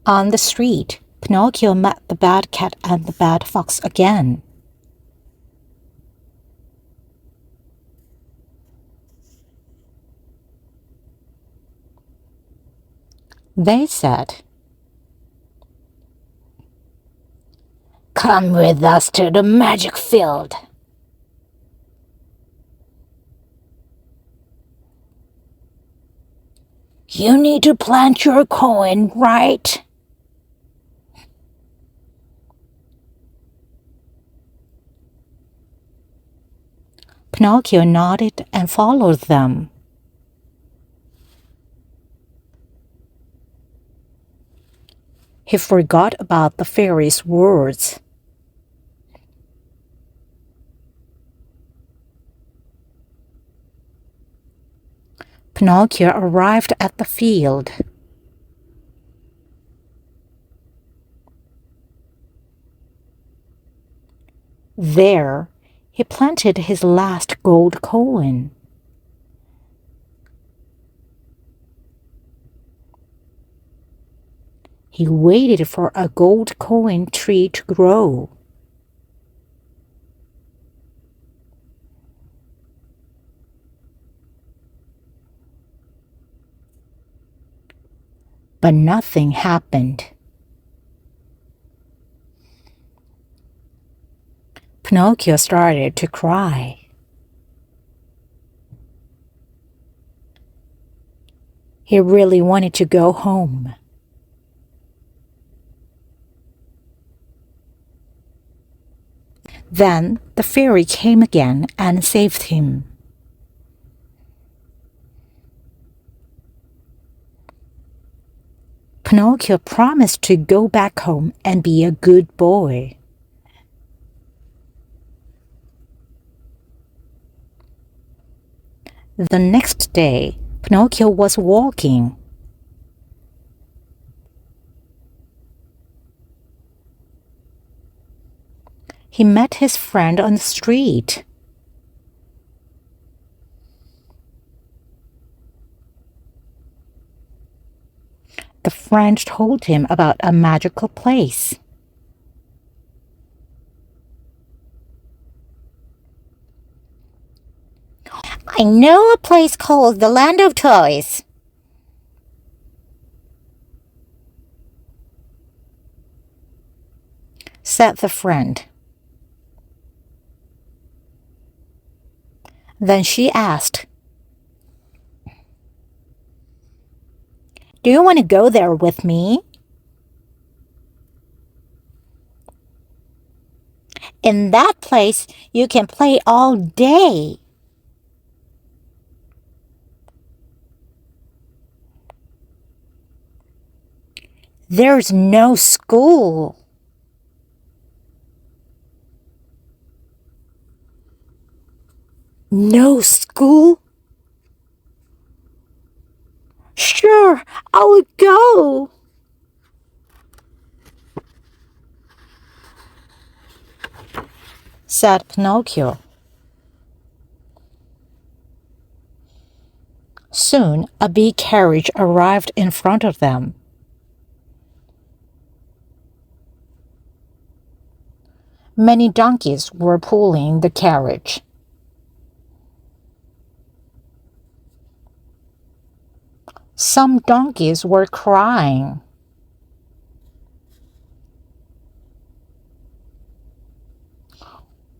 On the street, Pinocchio met the bad cat and the bad fox again. They said, "Come with us to the magic field." "You need to plant your coin, right?" Pinocchio nodded and followed them. He forgot about the fairy's words. Pinocchio arrived at the field. There, he planted his last gold coin. He waited for a gold coin tree to grow. But nothing happened. Pinocchio started to cry. He really wanted to go home. Then the fairy came again and saved him. Pinocchio promised to go back home and be a good boy. The next day, Pinocchio was walking. He met his friend on the street. The friend told him about a magical place. "I know a place called the Land of Toys," said the friend. Then she asked, "Do you want to go there with me?" "In that place, you can play all day." "There's no school." "No school?" "Sure, I will go." said Pinocchio. Soon a big carriage arrived in front of them. Many donkeys were pulling the carriage. Some donkeys were crying.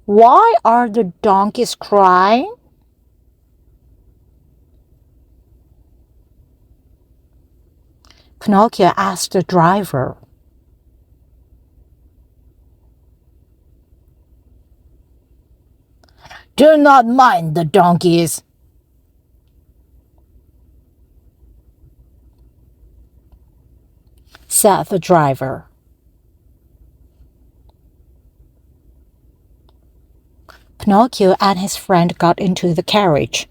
"Why are the donkeys crying?" Pinocchio asked the driver. "Do not mind the donkeys," said the driver. Pinocchio and his friend got into the carriage.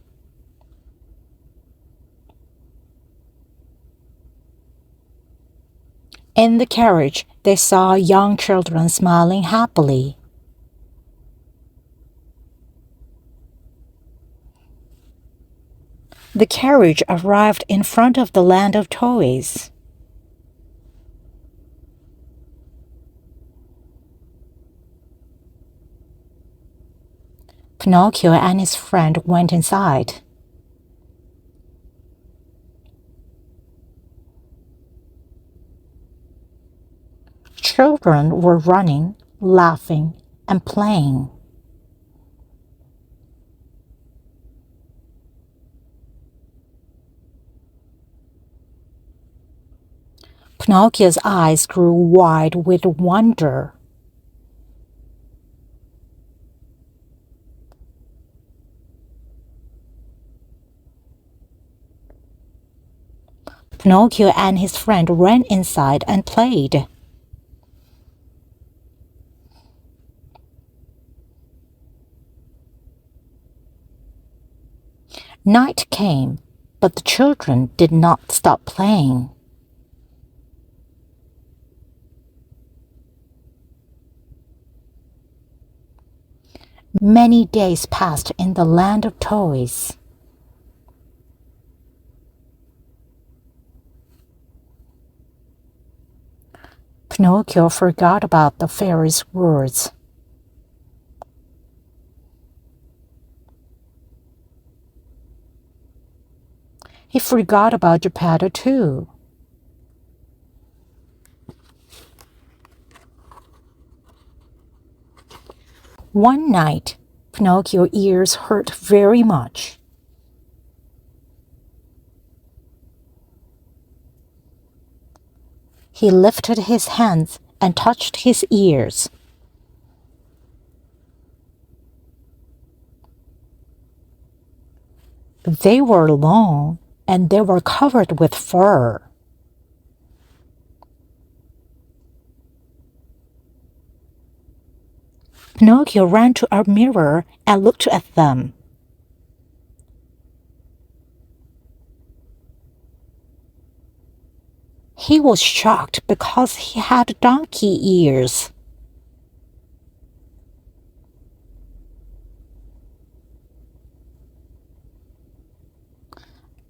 In the carriage, they saw young children smiling happily. The carriage arrived in front of the Land of Toys. Pinocchio and his friend went inside. Children were running, laughing, and playing. Pinocchio's eyes grew wide with wonder. Pinocchio and his friend ran inside and played. Night came, but the children did not stop playing. Many days passed in the land of toys. Pinocchio forgot about the fairy's words. He forgot about Geppetto too. One night, Pinocchio's ears hurt very much. He lifted his hands and touched his ears. They were long and they were covered with fur. Pinocchio ran to a mirror and looked at them. He was shocked because he had donkey ears.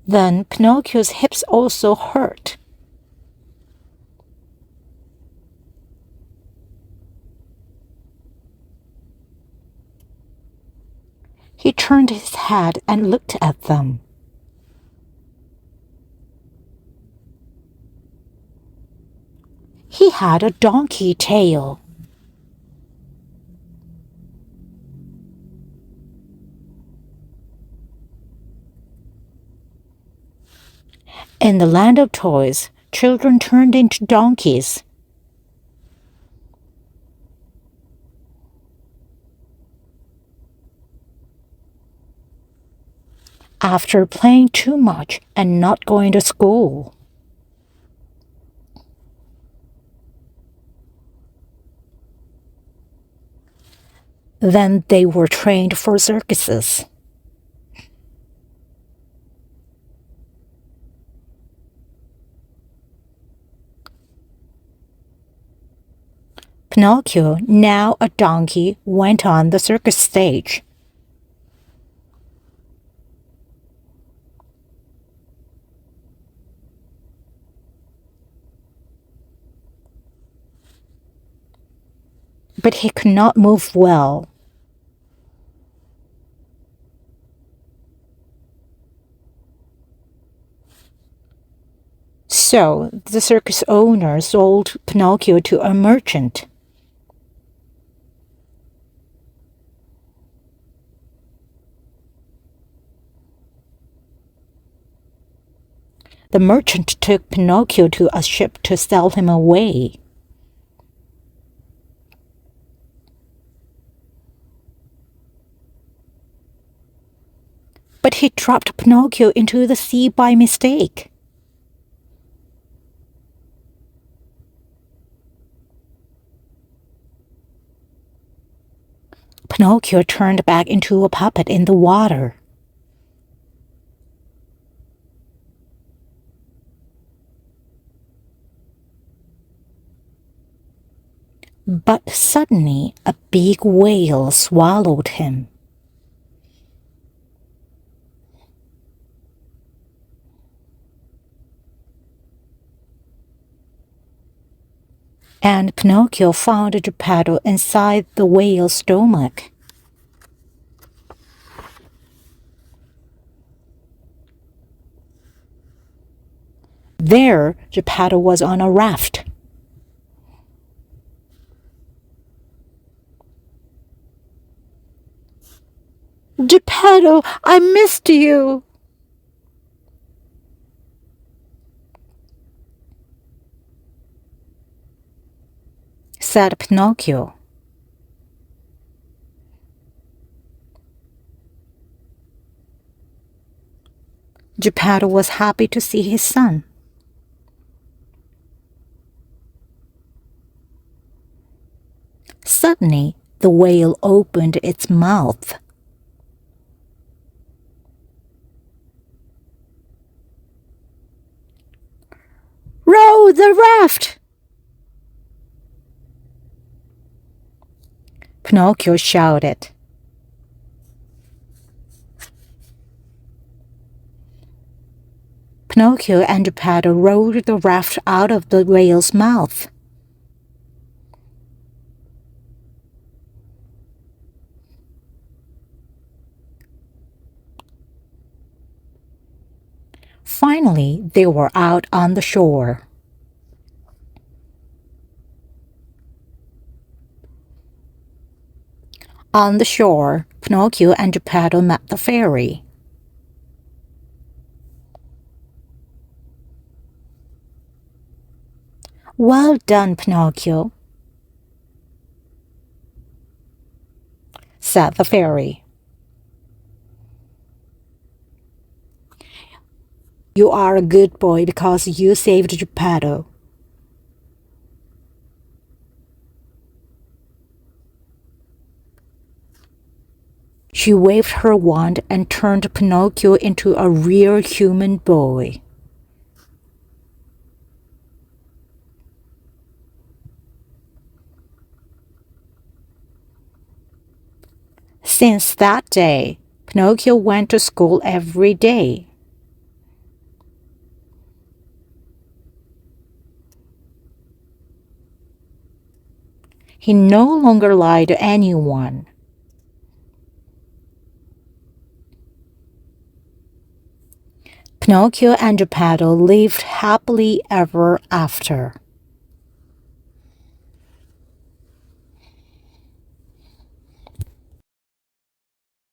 Then Pinocchio's hips also hurt. He turned his head and looked at them. He had a donkey tail. In the land of toys, children turned into donkeys. After playing too much and not going to school, then they were trained for circuses. Pinocchio, now a donkey, went on the circus stage. But he could not move well. So the circus owner sold Pinocchio to a merchant. The merchant took Pinocchio to a ship to sell him away. But he dropped Pinocchio into the sea by mistake. Pinocchio turned back into a puppet in the water. But suddenly a big whale swallowed him. And Pinocchio found Geppetto inside the whale's stomach. There, Geppetto was on a raft. Geppetto, I missed you, said Pinocchio. Geppetto was happy to see his son. Suddenly, the whale opened its mouth. Row the raft! Pinocchio shouted. Pinocchio and Geppetto rowed the raft out of the whale's mouth. Finally, they were out on the shore. On the shore, Pinocchio and Geppetto met the fairy. Well done, Pinocchio, said the fairy. You are a good boy because you saved Geppetto. She waved her wand and turned Pinocchio into a real human boy. Since that day, Pinocchio went to school every day. He no longer lied to anyone. Pinocchio and Geppetto lived happily ever after.